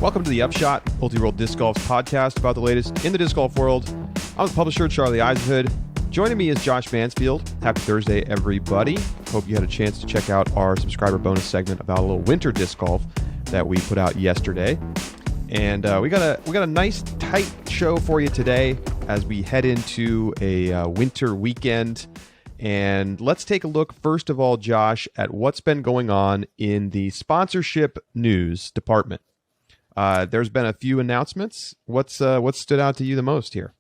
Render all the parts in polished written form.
Welcome to the Upshot, Multi-World Disc Golf podcast about the latest in the disc golf world. I'm the publisher, Charlie Eisenhood. Joining me is Josh Mansfield. Happy Thursday, everybody. Hope you had a chance to check out our subscriber bonus segment about a little winter disc golf that we put out yesterday. And we got a nice, tight show for you today as we head into a winter weekend. And let's take a look, first of all, Josh, at what's been going on in the sponsorship news department. There's been a few announcements. What stood out to you the most here?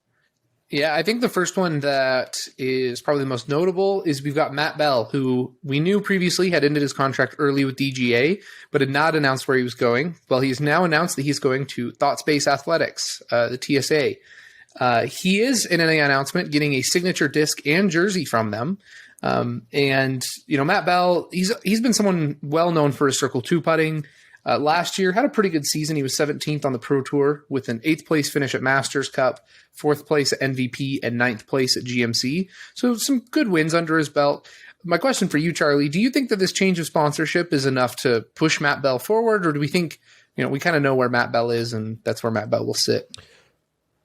Yeah, I think the first one that is probably the most notable is we've got Matt Bell, who we knew previously had ended his contract early with DGA, but had not announced where he was going. Well, he's now announced that he's going to ThoughtSpace Athletics, the TSA. He is, in an announcement, getting a signature disc and jersey from them. And, you know, Matt Bell, he's been someone well known for his Circle 2 putting. Last year, had a pretty good season. He was 17th on the Pro Tour with an 8th place finish at Masters Cup, 4th place at MVP, and 9th place at GMC. So some good wins under his belt. My question for you, Charlie, do you think that this change of sponsorship is enough to push Matt Bell forward, or do we think, you know, we kind of know where Matt Bell is and that's where Matt Bell will sit?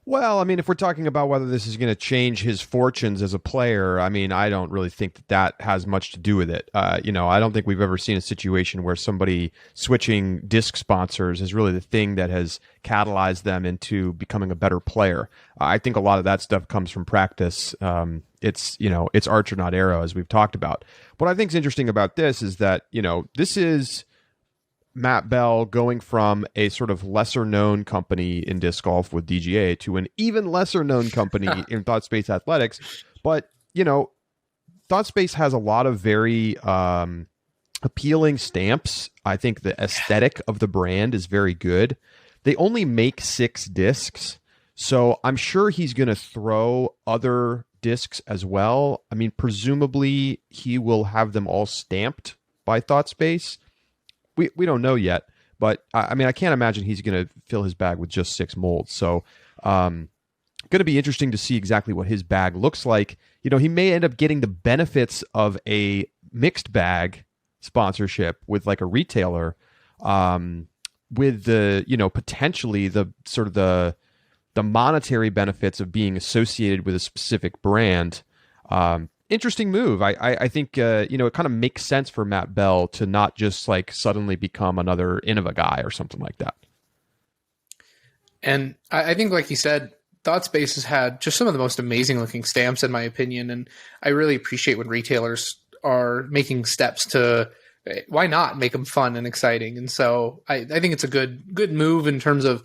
Well, I mean, if we're talking about whether this is going to change his fortunes as a player, I mean, I don't really think that has much to do with it. I don't think we've ever seen a situation where somebody switching disc sponsors is really the thing that has catalyzed them into becoming a better player. I think a lot of that stuff comes from practice. It's archer, not arrow, as we've talked about. What I think is interesting about this is that, this is Matt Bell going from a sort of lesser-known company in disc golf with DGA to an even lesser-known company in ThoughtSpace Athletics. But, ThoughtSpace has a lot of very appealing stamps. I think the aesthetic of the brand is very good. They only make 6 discs, so I'm sure he's going to throw other discs as well. I mean, presumably he will have them all stamped by ThoughtSpace. We don't know yet, but I can't imagine he's going to fill his bag with just 6 molds. So going to be interesting to see exactly what his bag looks like. He may end up getting the benefits of a mixed bag sponsorship with like a retailer with the, potentially the sort of the monetary benefits of being associated with a specific brand. Interesting move. I think, it kind of makes sense for Matt Bell to not just like suddenly become another Innova guy or something like that. And I think, like you said, ThoughtSpace has had just some of the most amazing looking stamps, in my opinion. And I really appreciate when retailers are making steps to, why not make them fun and exciting? And so I think it's a good move in terms of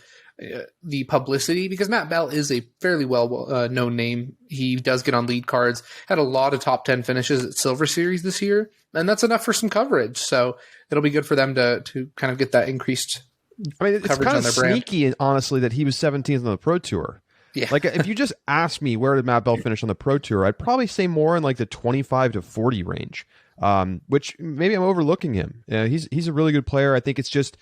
the publicity, because Matt Bell is a fairly well known name. He does get on lead cards, had a lot of top 10 finishes at Silver Series this year, and that's enough for some coverage. So it'll be good for them to kind of get that increased it's coverage kind on of their sneaky, brand. Honestly, that he was 17th on the Pro Tour. Yeah. Like, if you just asked me where did Matt Bell finish on the Pro Tour, I'd probably say more in like the 25 to 40 range, which maybe I'm overlooking him. He's a really good player. I think it's just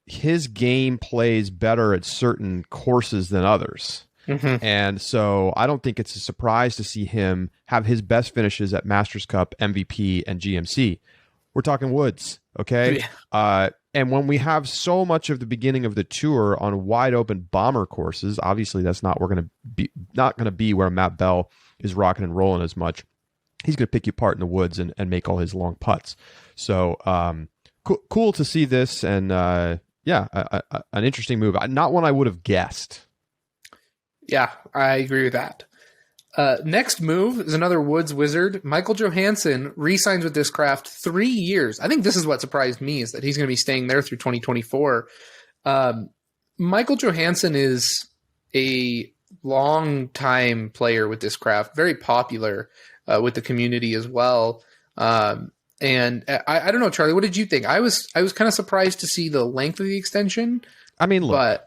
his game plays better at certain courses than others. Mm-hmm. And so I don't think it's a surprise to see him have his best finishes at Masters Cup, MVP, and GMC. We're talking woods, okay? Yeah. And when we have so much of the beginning of the tour on wide open bomber courses, obviously that's not going to be where Matt Bell is rocking and rolling as much. He's going to pick you apart in the woods and make all his long putts. So cool to see this, and an interesting move. Not one I would have guessed. Yeah, I agree with that. Next move is another Woods wizard. Michael Johansson re-signs with Discraft 3 years. I think this is what surprised me, is that he's going to be staying there through 2024. Michael Johansson is a long-time player with Discraft, very popular with the community as well. And I don't know, Charlie, what did you think? I was kind of surprised to see the length of the extension. I mean, look,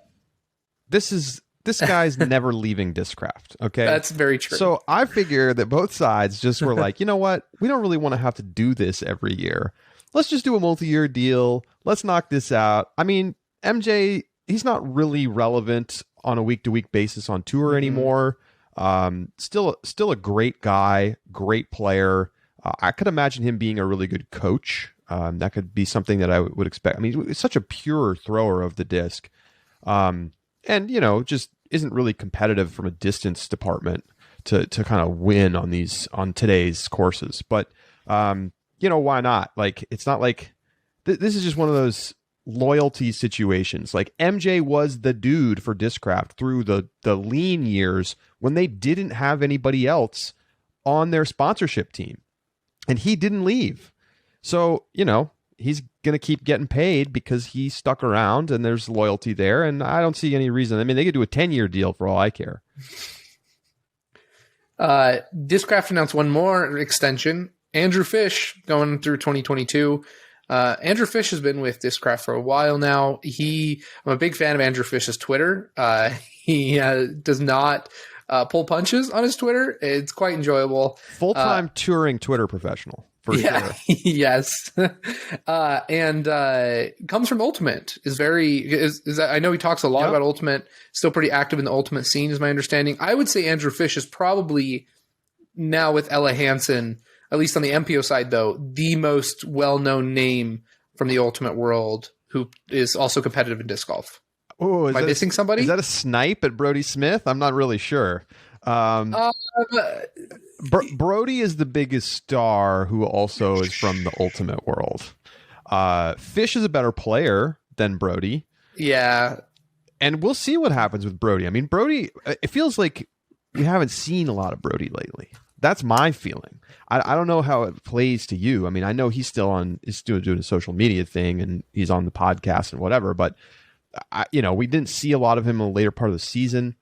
this guy's never leaving Discraft, okay? That's very true. So I figure that both sides just were like, you know what? We don't really want to have to do this every year. Let's just do a multi-year deal. Let's knock this out. I mean, MJ, he's not really relevant on a week-to-week basis on tour anymore. Still a great guy, great player. I could imagine him being a really good coach. That could be something that I would expect. I mean, it's such a pure thrower of the disc, and just isn't really competitive from a distance department to kind of win on today's courses. But why not? Like, it's not like this is just one of those loyalty situations. Like, MJ was the dude for Discraft through the lean years when they didn't have anybody else on their sponsorship team, and he didn't leave. So, he's going to keep getting paid because he stuck around and there's loyalty there. And I don't see any reason. I mean, they could do a 10-year deal for all I care. Discraft announced one more extension. Andrew Fish going through 2022. Andrew Fish has been with Discraft for a while now. I'm a big fan of Andrew Fish's Twitter. He does not pull punches on his Twitter. It's quite enjoyable. Full-time touring Twitter professional. For sure. Yes. And comes from Ultimate. I know he talks a lot about Ultimate. Still pretty active in the Ultimate scene, is my understanding. I would say Andrew Fish is probably now with Ella Hansen, at least on the MPO side, though, the most well-known name from the Ultimate world who is also competitive in disc golf. Oh, am I missing somebody? Is that a snipe at Brody Smith? I'm not really sure. Brody is the biggest star who also is from the Ultimate world. Fish is a better player than Brody. Yeah. And we'll see what happens with Brody. I mean, Brody, it feels like we haven't seen a lot of Brody lately. That's my feeling. I don't know how it plays to you. I mean, I know he's still doing a social media thing and he's on the podcast and whatever, but we didn't see a lot of him in the later part of the season.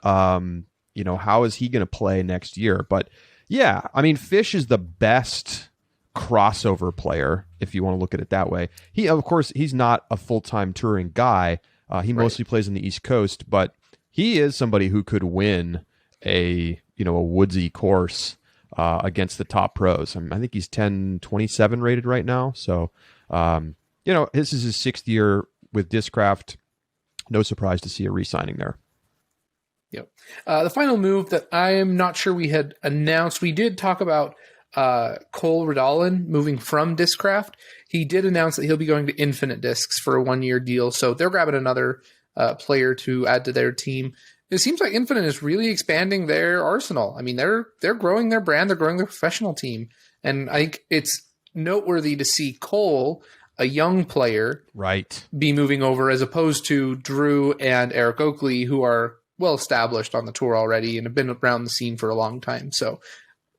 How is he going to play next year? But yeah, I mean, Fish is the best crossover player, if you want to look at it that way. Of course, he's not a full-time touring guy. He mostly plays on the East Coast, but he is somebody who could win a woodsy course against the top pros. I think he's 1027 rated right now. So, this is his 6th year with Discraft. No surprise to see a re-signing there. Yep. The final move that I am not sure we had announced, we did talk about Cole Redolin moving from Discraft. He did announce that he'll be going to Infinite Discs for a 1-year deal. So they're grabbing another player to add to their team. It seems like Infinite is really expanding their arsenal. I mean, they're growing their brand, they're growing their professional team. And I think it's noteworthy to see Cole, a young player, be moving over as opposed to Drew and Eric Oakley, who are well established on the tour already and have been around the scene for a long time. So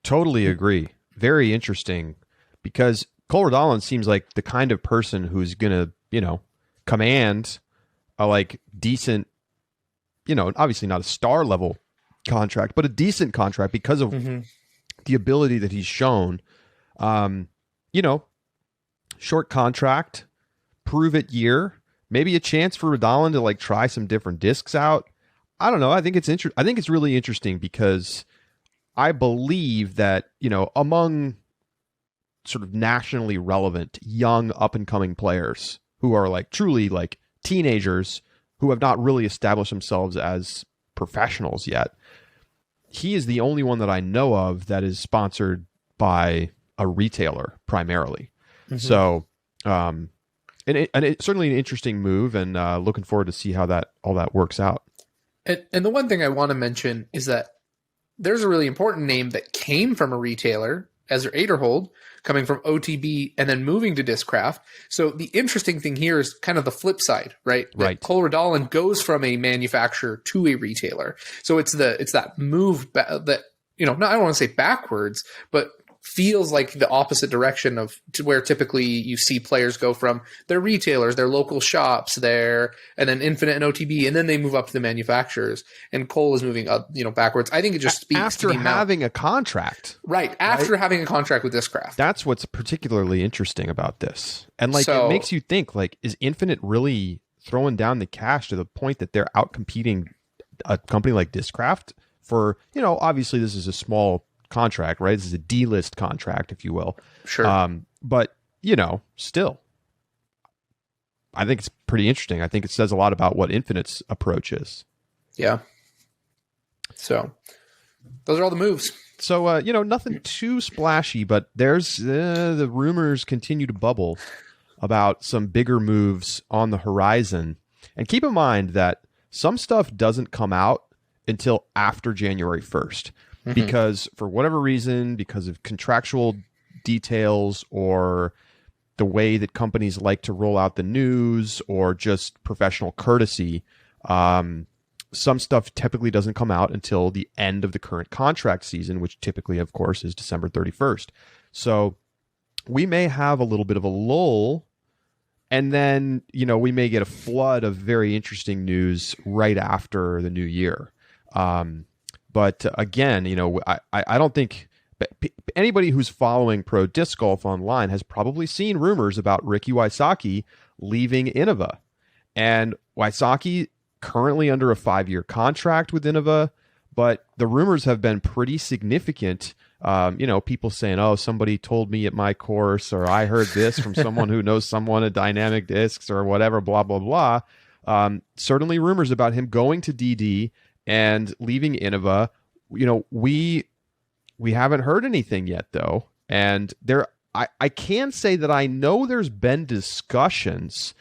totally agree. Very interesting, because Cole Redolin seems like the kind of person who's going to, command a decent, obviously not a star level contract, but a decent contract because of the ability that he's shown. Short contract, prove it year, maybe a chance for Redolin to try some different discs out. I don't know. I think it's really interesting because I believe that, among sort of nationally relevant young up and coming players who are truly teenagers who have not really established themselves as professionals yet, he is the only one that I know of that is sponsored by a retailer primarily. So, and it's certainly an interesting move, and looking forward to see how all that works out. And the one thing I want to mention is that there's a really important name that came from a retailer, Ezra Aderhold, coming from OTB and then moving to Discraft. So the interesting thing here is kind of the flip side, right? Right. Cole Redolin goes from a manufacturer to a retailer. So it's that move that, I don't want to say backwards, but feels like the opposite direction of to where typically you see players go from their retailers, their local shops, and then Infinite and OTB, and then they move up to the manufacturers. And Cole is moving up, backwards. I think it just speaks after to the having a contract, right? After having a contract with Discraft, that's what's particularly interesting about this. And it makes you think: is Infinite really throwing down the cash to the point that they're out competing a company like Discraft for? Obviously this is a small contract, right? This is a D-list contract, if you will. Sure. But, still, I think it's pretty interesting. I think it says a lot about what Infinite's approach is. Yeah. So those are all the moves. So, nothing too splashy, but there's the rumors continue to bubble about some bigger moves on the horizon. And keep in mind that some stuff doesn't come out until after January 1st because for whatever reason, because of contractual details or the way that companies like to roll out the news or just professional courtesy, some stuff typically doesn't come out until the end of the current contract season, which typically, of course, is December 31st. So we may have a little bit of a lull, and then, we may get a flood of very interesting news right after the new year. But again, I don't think anybody who's following pro disc golf online has probably seen rumors about Ricky Wysocki leaving Innova. And Wysocki currently under a 5-year contract with Innova, but the rumors have been pretty significant. People saying, "Oh, somebody told me at my course," or "I heard this from someone who knows someone at Dynamic Discs," or whatever, blah, blah, blah. Certainly rumors about him going to DD and leaving Innova. We haven't heard anything yet, though. And I can say that I know there's been discussions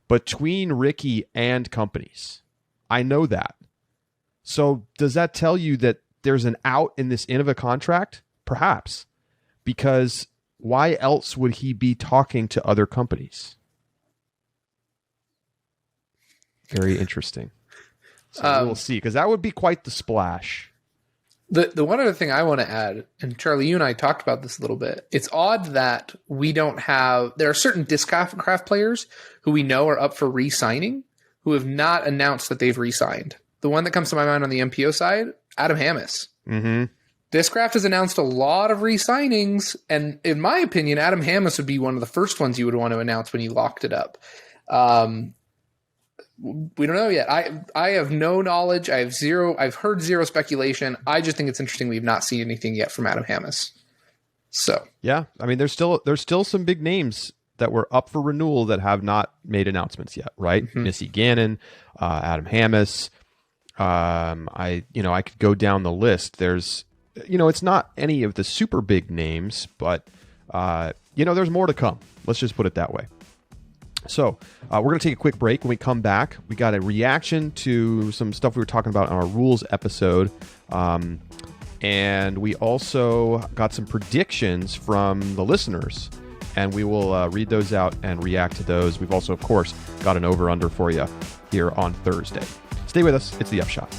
between Ricky and companies. I know that. So does that tell you that there's an out in this Innova contract? Perhaps. Because why else would he be talking to other companies? Very interesting. So we'll see, because that would be quite the splash. The one other thing I want to add, and Charlie, you and I talked about this a little bit. It's odd that we don't have. There are certain Discraft players who we know are up for re-signing who have not announced that they've re-signed. The one that comes to my mind on the MPO side, Adam Hammis. Mm-hmm. Discraft has announced a lot of re-signings, and in my opinion, Adam Hammis would be one of the first ones you would want to announce when you locked it up. We don't know yet. I have no knowledge. I've heard zero speculation. I just think it's interesting we've not seen anything yet from Adam Hammis. So yeah, I mean, there's still some big names that were up for renewal that have not made announcements yet, right? Mm-hmm. Missy Gannon, Adam Hammis. I could go down the list. There's, it's not any of the super big names, but there's more to come. Let's just put it that way. So we're going to take a quick break. When we come back, we got a reaction to some stuff we were talking about on our rules episode. And we also got some predictions from the listeners. And we will read those out and react to those. We've also, of course, got an over-under for you here on Thursday. Stay with us. It's the Upshot.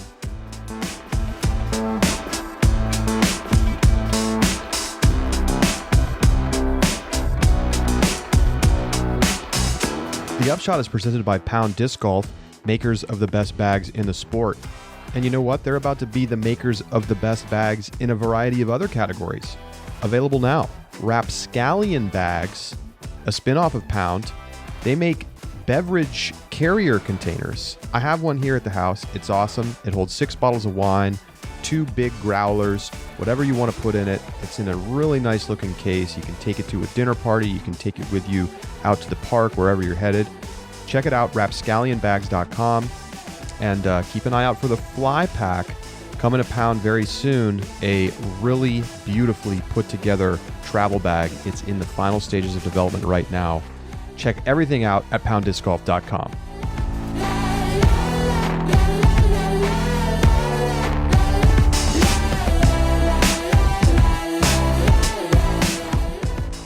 The Upshot is presented by Pound Disc Golf, makers of the best bags in the sport. And you know what? They're about to be the makers of the best bags in a variety of other categories. Available now. Rapscallion bags, a spin-off of Pound. They make beverage carrier containers. I have one here at the house. It's awesome. It holds 6 bottles of wine, 2 big growlers, whatever you want to put in it. It's in a really nice looking case. You can take it to a dinner party. You can take it with you out to the park, wherever you're headed. Check it out, rapscallionbags.com. And keep an eye out for the Fly Pack coming to Pound very soon. A really beautifully put together travel bag. It's in the final stages of development right now. Check everything out at pounddiscgolf.com.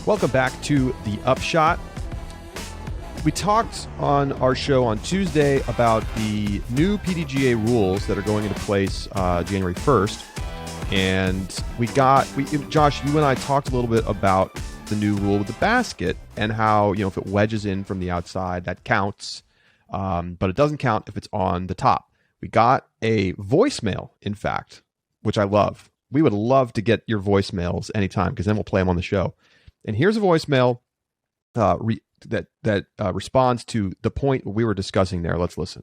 Welcome back to the Upshot. We talked on our show on Tuesday about the new PDGA rules that are going into place January 1st. And Josh, you and I talked a little bit about the new rule with the basket and how, if it wedges in from the outside, that counts. But it doesn't count if it's on the top. We got a voicemail, in fact, which I love. We would love to get your voicemails anytime, because then we'll play them on the show. And here's a voicemail that responds to the point we were discussing there. Let's listen.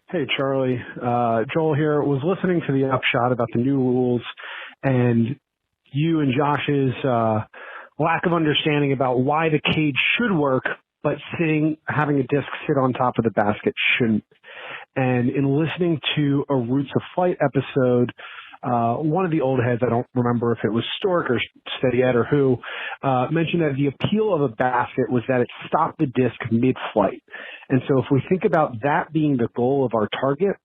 Hey, Charlie. Joel here. Was listening to the Upshot about the new rules and you and Josh's lack of understanding about why the cage should work, but having a disc sit on top of the basket shouldn't. And in listening to a Roots of Flight episode, one of the old heads, I don't remember if it was Stork or Steady Ed or who, mentioned that the appeal of a basket was that it stopped the disc mid-flight. And so if we think about that being the goal of our target,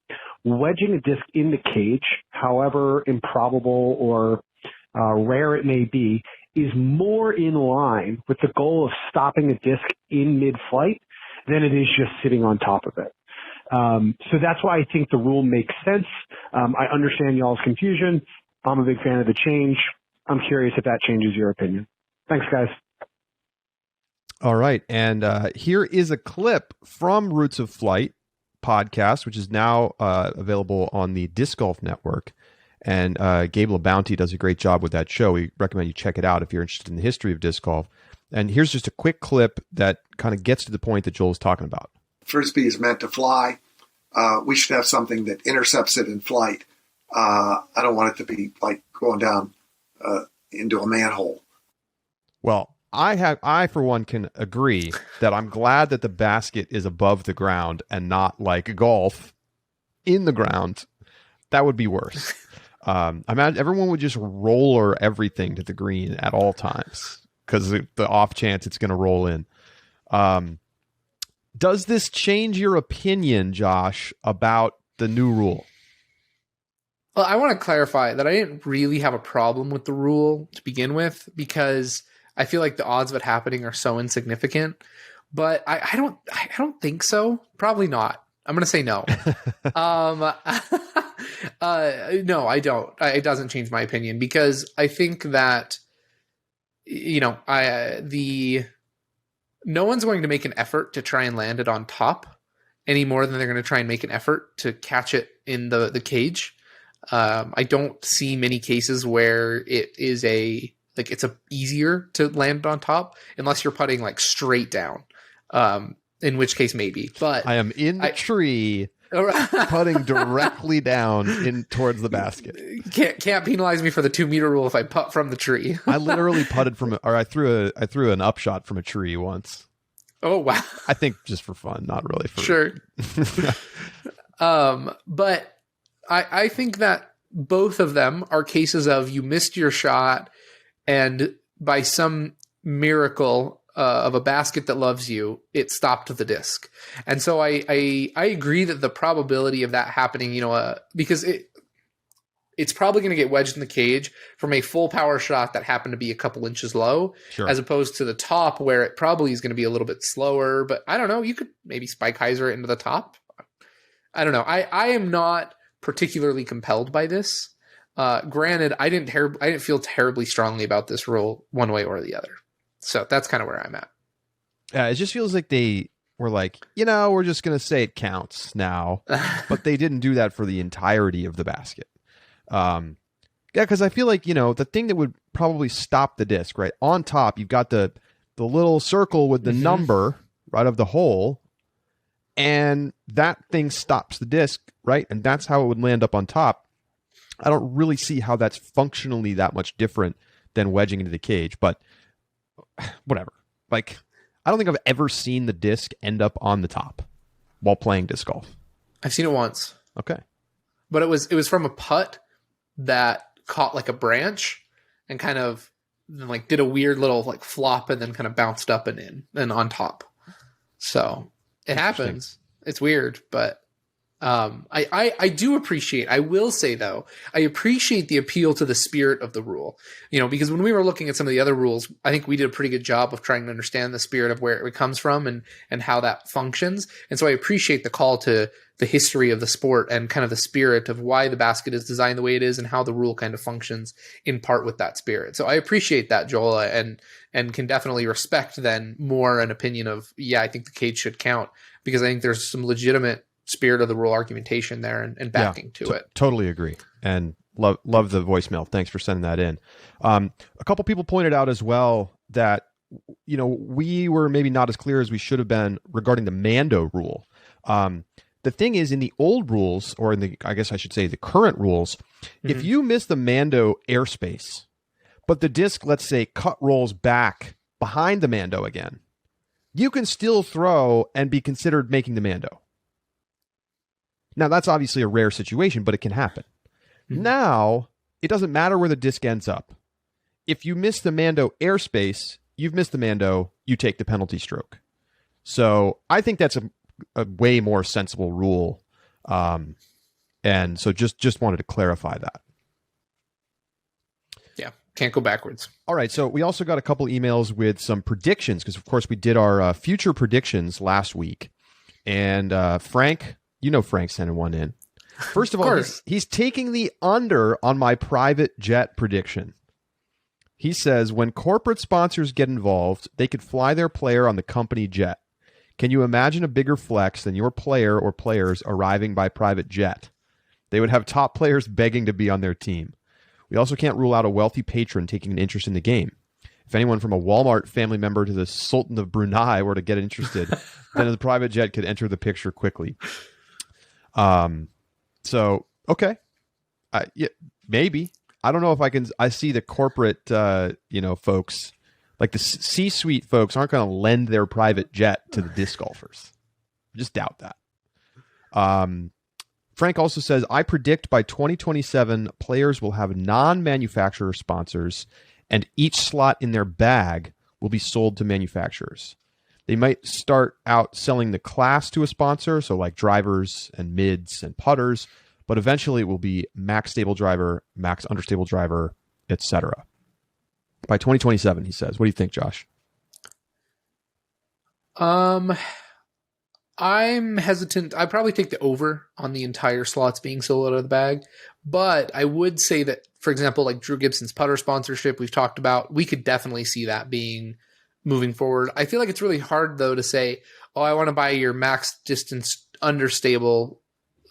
wedging a disc in the cage, however improbable or rare it may be, is more in line with the goal of stopping a disc in mid-flight than it is just sitting on top of it. So that's why I think the rule makes sense. I understand y'all's confusion. I'm a big fan of the change. I'm curious if that changes your opinion. Thanks, guys. All right. And here is a clip from Roots of Flight podcast, which is now available on the Disc Golf Network. And Gabe LaBounty does a great job with that show. We recommend you check it out if you're interested in the history of disc golf. And here's just a quick clip that kind of gets to the point that Joel was talking about. Frisbee is meant to fly. We should have something that intercepts it in flight. I don't want it to be like going down into a manhole. Well, I for one can agree that I'm glad that the basket is above the ground and not like golf in the ground. That would be worse. I imagine everyone would just roller everything to the green at all times because the off chance it's going to roll in. Does this change your opinion, Josh, about the new rule? Well, I want to clarify that I didn't really have a problem with the rule to begin with because I feel like the odds of it happening are so insignificant. But I don't think so. Probably not. I'm going to say no. No, I don't. It doesn't change my opinion because I think that, no one's going to make an effort to try and land it on top any more than they're going to try and make an effort to catch it in the cage. I don't see many cases where it is it's easier to land on top unless you're putting like straight down. In which case maybe, but I am in the tree putting directly down in towards the basket. Can't penalize me for the 2 meter rule if I putt from the tree. I literally putted I threw an upshot from a tree once. Oh wow! I think just for fun, not really for sure. But I think that both of them are cases of you missed your shot, and by some miracle of a basket that loves you, it stopped the disc. And so I agree that the probability of that happening, because it's probably going to get wedged in the cage from a full power shot that happened to be a couple inches low, sure, as opposed to the top where it probably is going to be a little bit slower. But I don't know. You could maybe Spike Heiser it into the top. I don't know. I am not particularly compelled by this. Granted, I didn't feel terribly strongly about this rule one way or the other. So that's kind of where I'm at. It just feels like they were like, we're just going to say it counts now, but they didn't do that for the entirety of the basket. Because I feel like, the thing that would probably stop the disc, right? On top, you've got the little circle with the number right of the hole, and that thing stops the disc, right? And that's how it would land up on top. I don't really see how that's functionally that much different than wedging into the cage, but whatever. Like, I don't think I've ever seen the disc end up on the top while playing disc golf. I've seen it once. Okay. But it was from a putt that caught like a branch and kind of like did a weird little like flop and then kind of bounced up and in and on top. So it happens. It's weird, but I do appreciate, I will say though, I appreciate the appeal to the spirit of the rule, because when we were looking at some of the other rules, I think we did a pretty good job of trying to understand the spirit of where it comes from and how that functions. And so I appreciate the call to the history of the sport and kind of the spirit of why the basket is designed the way it is and how the rule kind of functions in part with that spirit. So I appreciate that, Joel, and can definitely respect then more an opinion of, I think the cage should count, because I think there's some legitimate spirit of the rule argumentation there and backing to it. Totally agree. And love the voicemail. Thanks for sending that in. A couple people pointed out as well that, we were maybe not as clear as we should have been regarding the Mando rule. The thing is, in the old rules, or I guess I should say the current rules, if you miss the Mando airspace, but the disc, let's say, rolls back behind the Mando again, you can still throw and be considered making the Mando. Now, that's obviously a rare situation, but it can happen. Now, it doesn't matter where the disc ends up. If you miss the Mando airspace, you've missed the Mando, you take the penalty stroke. So I think that's a way more sensible rule. And so just wanted to clarify that. Yeah, can't go backwards. All right, so we also got a couple emails with some predictions, because, of course, we did our future predictions last week. And Frank, Frank sent one in. First of all, he's taking the under on my private jet prediction. He says, when corporate sponsors get involved, they could fly their player on the company jet. Can you imagine a bigger flex than your player or players arriving by private jet? They would have top players begging to be on their team. We also can't rule out a wealthy patron taking an interest in the game. If anyone from a Walmart family member to the Sultan of Brunei were to get interested, then the private jet could enter the picture quickly. So, okay. Yeah, maybe. I don't know if I see the corporate, folks, like the C-suite folks aren't going to lend their private jet to the disc golfers. Just doubt that. Frank also says, I predict by 2027, players will have non-manufacturer sponsors, and each slot in their bag will be sold to manufacturers. They might start out selling the class to a sponsor, so like drivers and mids and putters, but eventually it will be max stable driver, max understable driver, etc. By 2027, he says. What do you think, Josh? I'm hesitant. I probably take the over on the entire slots being sold out of the bag, but I would say that, for example, like Drew Gibson's putter sponsorship we've talked about, we could definitely see that being moving forward. I feel like it's really hard, though, to say, oh, I want to buy your max distance understable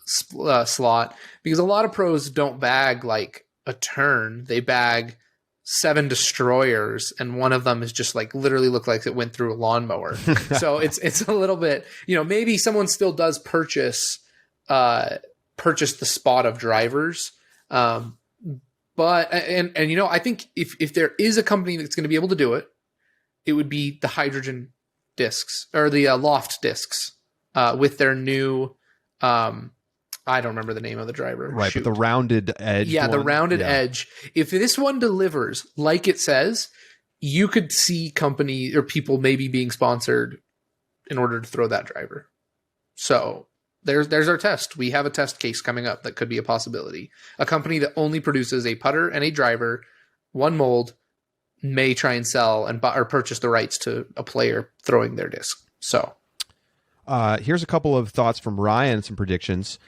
slot, because a lot of pros don't bag like a turn. They bag 7 destroyers, and one of them is just like literally look like it went through a lawnmower. So it's a little bit, maybe someone still does purchase the spot of drivers. But I think if there is a company that's going to be able to do it, it would be the hydrogen discs, or the loft discs, with their new, I don't remember the name of the driver. Right, but the rounded edge. Yeah, the rounded edge. If this one delivers like it says, you could see company or people maybe being sponsored in order to throw that driver. So there's our test. We have a test case coming up that could be a possibility. A company that only produces a putter and a driver, one mold, may try and sell and buy or purchase the rights to a player throwing their disc. So here's a couple of thoughts from Ryan, some predictions.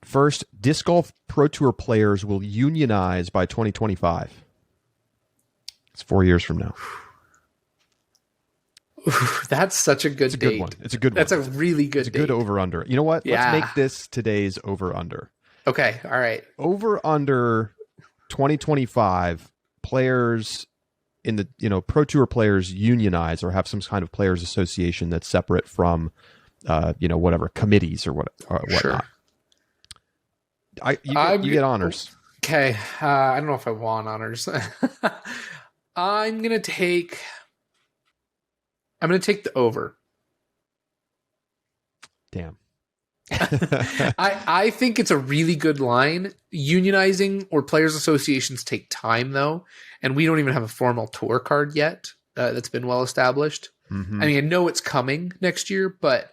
First, Disc Golf Pro Tour players will unionize by 2025. It's 4 years from now. That's such a good date. Good one. It's a good one. That's a really good date. Good over-under. You know what? Yeah. Let's make this today's over-under. Okay, all right. Over-under 2025, players in the, Pro Tour players unionize or have some kind of players association that's separate from, whatever, committees or whatnot. Sure. You get honors. Okay. I don't know if I want honors. I'm going to take the over. Damn. I think it's a really good line. Unionizing or players associations take time, though, and we don't even have a formal tour card yet that's been well established. Mm-hmm. I mean, I know it's coming next year, but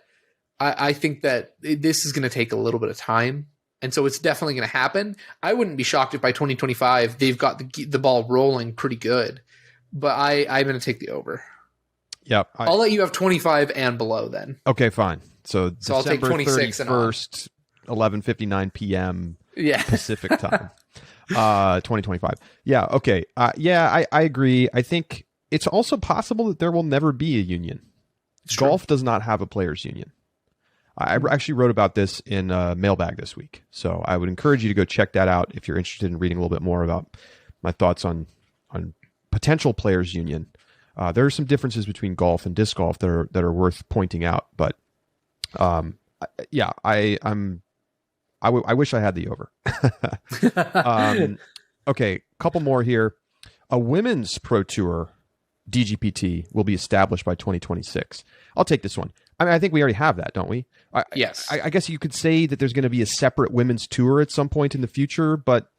I think that this is going to take a little bit of time, and so it's definitely going to happen. I wouldn't be shocked if by 2025 they've got the ball rolling pretty good, but I'm going to take the over. Yep. I'll let you have 25 and below then. Okay, fine. So I'll take 26 31st, 11:59 p.m. Yeah. Pacific time. 2025. Yeah, okay. I agree. I think it's also possible that there will never be a union. Golf does not have a players union. I actually wrote about this in Mailbag this week. So I would encourage you to go check that out if you're interested in reading a little bit more about my thoughts on potential players union. There are some differences between golf and disc golf that are worth pointing out, but I wish I had the over. Okay, couple more here. A women's pro tour DGPT will be established by 2026. I'll take this one. I mean, I think we already have that, don't we? Yes. I guess you could say that there's going to be a separate women's tour at some point in the future, but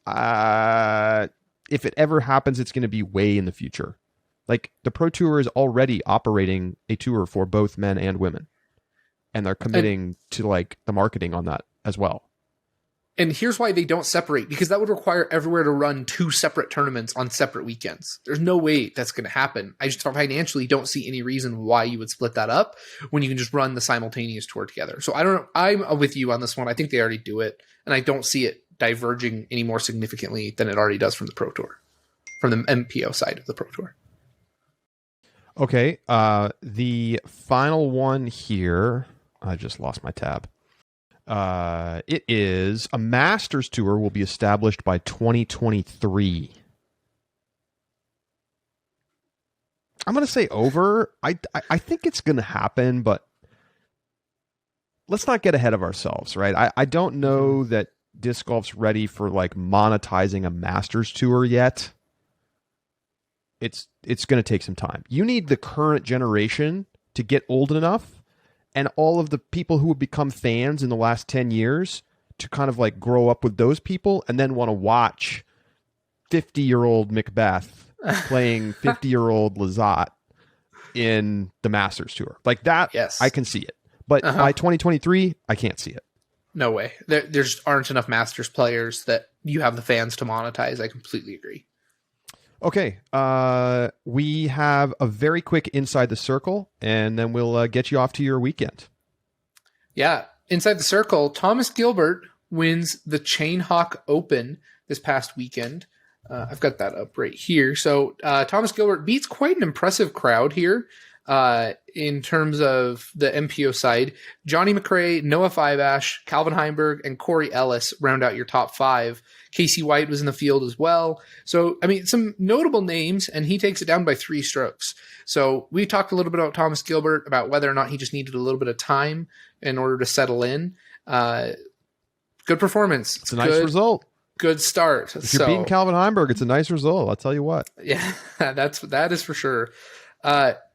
if it ever happens, it's going to be way in the future. Like, the Pro Tour is already operating a tour for both men and women, and they're committing to like the marketing on that as well. And here's why they don't separate, because that would require everywhere to run 2 separate tournaments on separate weekends. There's no way that's going to happen. I just financially don't see any reason why you would split that up when you can just run the simultaneous tour together. So I don't know. I'm with you on this one. I think they already do it, and I don't see it diverging any more significantly than it already does from the Pro Tour, from the MPO side of the Pro Tour. Okay. The final one here, I just lost my tab. It is a Masters Tour will be established by 2023. I'm going to say over. I think it's going to happen, but let's not get ahead of ourselves, right? I don't know that disc golf's ready for like monetizing a Masters Tour yet. It's going to take some time. You need the current generation to get old enough, and all of the people who have become fans in the last 10 years to kind of like grow up with those people and then want to watch 50-year-old Macbeth playing 50-year-old Lizotte in the Masters Tour. Like that, yes. I can see it. But by 2023, I can't see it. No way. There's aren't enough Masters players that you have the fans to monetize. I completely agree. Okay, we have a very quick Inside the Circle, and then we'll get you off to your weekend. Yeah, Inside the Circle, Thomas Gilbert wins the Chain Hawk Open this past weekend. I've got that up right here. So Thomas Gilbert beats quite an impressive crowd here in terms of the MPO side. Johnny McRae, Noah Fibash, Calvin Heimberg, and Corey Ellis round out your top 5. Casey White was in the field as well. So, I mean, some notable names, and he takes it down by 3 strokes. So we talked a little bit about Thomas Gilbert, about whether or not he just needed a little bit of time in order to settle in. Good performance. It's a nice result. Good start. If you're beating Calvin Heimberg, it's a nice result. I'll tell you what. Yeah, that is for sure.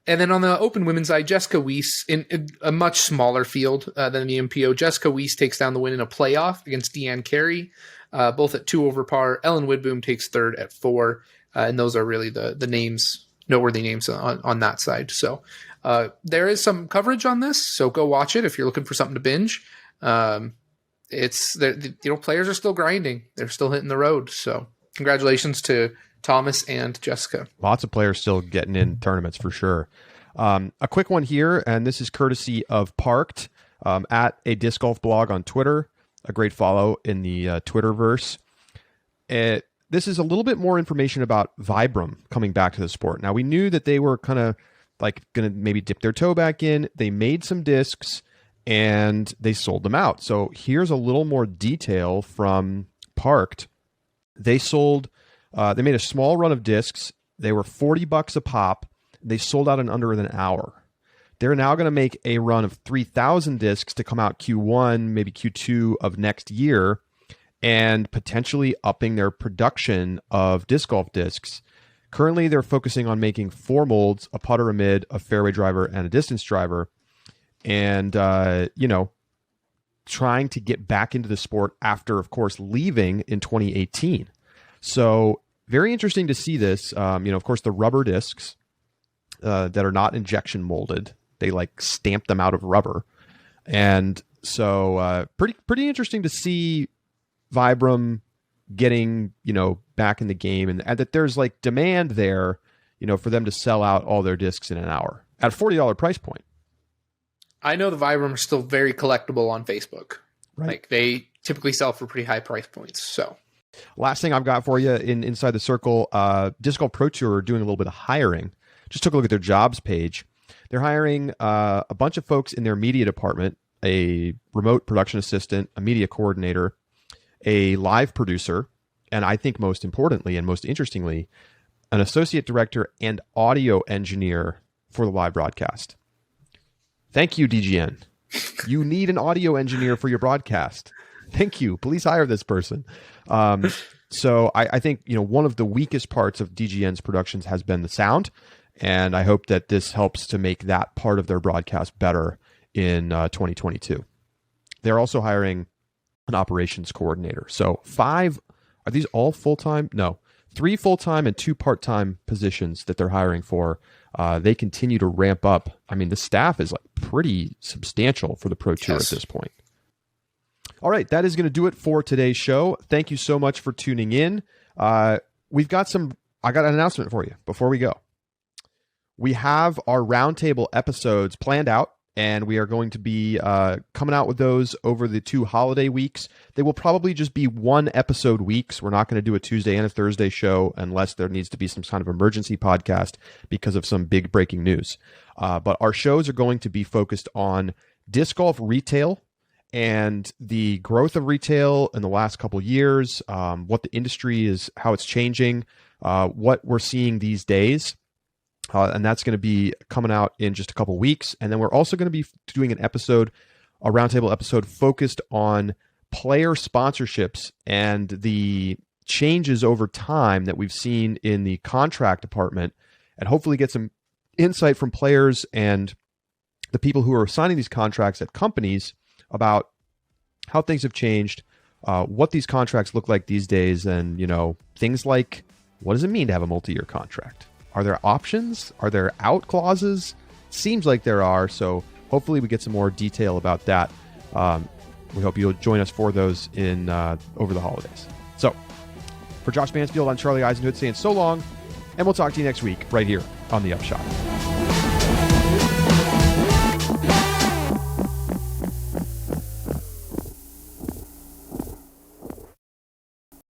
And then on the open women's side, Jessica Weiss, in a much smaller field than the MPO, Jessica Weiss takes down the win in a playoff against Deanne Carey, both at 2 over par. Ellen Widboom takes 3rd at 4, and those are really the names, noteworthy names on that side. So there is some coverage on this, so go watch it if you're looking for something to binge. Players are still grinding; they're still hitting the road. So congratulations to Thomas and Jessica. Lots of players still getting in tournaments for sure. A quick one here, and this is courtesy of Parked at a disc golf blog on Twitter. A great follow in the Twitterverse. This is a little bit more information about Vibram coming back to the sport. Now, we knew that they were kind of like going to maybe dip their toe back in. They made some discs and they sold them out. So here's a little more detail from Parked. They made a small run of discs. They were $40 a pop. They sold out in under an hour. They're now going to make a run of 3,000 discs to come out Q1, maybe Q2 of next year, and potentially upping their production of disc golf discs. Currently, they're focusing on making 4 molds, a putter, a mid, a fairway driver, and a distance driver. And, trying to get back into the sport after, of course, leaving in 2018. So very interesting to see this. Of course, the rubber discs that are not injection molded, they like stamp them out of rubber. And so pretty interesting to see Vibram getting, back in the game and that there's like demand there, for them to sell out all their discs in an hour at a $40 price point. I know the Vibram are still very collectible on Facebook. Right. Like they typically sell for pretty high price points. So last thing I've got for you Inside the Circle, Disc Golf Pro Tour are doing a little bit of hiring. Just took a look at their jobs page. They're hiring a bunch of folks in their media department, a remote production assistant, a media coordinator, a live producer, and I think most importantly and most interestingly, an associate director and audio engineer for the live broadcast. Thank you, DGN. You need an audio engineer for your broadcast. Thank you. Please hire this person. So I think, one of the weakest parts of DGN's productions has been the sound. And I hope that this helps to make that part of their broadcast better in 2022. They're also hiring an operations coordinator. So are these all full-time? No, 3 full-time and 2 part-time positions that they're hiring for. They continue to ramp up. I mean, the staff is like pretty substantial for the Pro Tour at this point. All right, that is going to do it for today's show. Thank you so much for tuning in. I got an announcement for you before we go. We have our roundtable episodes planned out, and we are going to be coming out with those over the 2 holiday weeks. They will probably just be 1 episode weeks. We're not going to do a Tuesday and a Thursday show unless there needs to be some kind of emergency podcast because of some big breaking news. But our shows are going to be focused on disc golf retail and the growth of retail in the last couple of years, what the industry is, how it's changing, what we're seeing these days. And that's going to be coming out in just a couple weeks. And then we're also going to be doing a roundtable episode focused on player sponsorships and the changes over time that we've seen in the contract department, and hopefully get some insight from players and the people who are signing these contracts at companies about how things have changed, what these contracts look like these days, and things like, what does it mean to have a multi-year contract? Are there options? Are there out clauses? Seems like there are, so hopefully we get some more detail about that. We hope you'll join us for those in over the holidays. So, for Josh Mansfield, I'm Charlie Eisenhood saying so long, and we'll talk to you next week right here on The Upshot.